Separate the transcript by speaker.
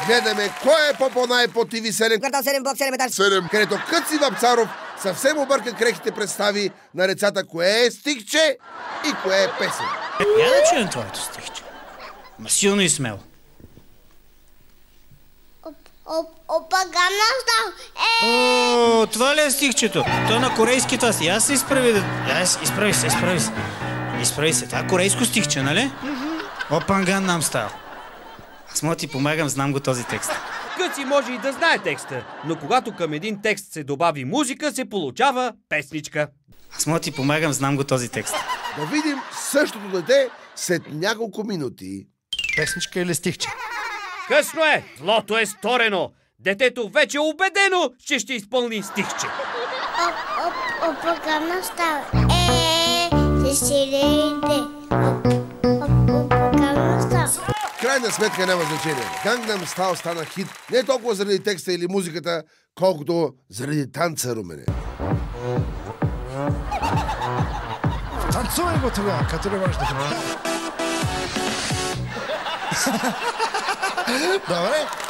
Speaker 1: Гледаме кой е по-най-по-тиви 7.
Speaker 2: Квартал 7, блок 7, етаж
Speaker 1: 7. Където Къци Вапцаров съвсем обърка крехите представи на децата кое е стихче и кое е песен.
Speaker 3: Я да чуем твоето стихче. Ма силно и смело.
Speaker 4: Опа Гамнам Стайл.
Speaker 3: О, това ли е стихчето? То на корейски това си. Аз се изправи. Изправи се. Изправи се. Това е корейско стихче, нали? Опа Гамнам Стайл. Аз мога ти помагам, знам го този текст.
Speaker 5: Къци може и да знае текста, но когато към един текст се добави музика, се получава песничка.
Speaker 3: Аз мога ти помагам, знам го този текст.
Speaker 1: Да видим същото дете след няколко минути.
Speaker 6: Песничка или стихче?
Speaker 5: Късно е, злото е сторено. Детето вече е убедено, че ще изпълни стихче.
Speaker 4: Опа Гамнам Стайл. Сесилите. Опа Гамнам Стайл.
Speaker 1: Крайна сметка няма значение. Gangnam Style стана хит не толкова заради текста или музиката, колкото заради танца, Румене.
Speaker 6: Танцувай го тогава, като не можеш да хвана. Добре.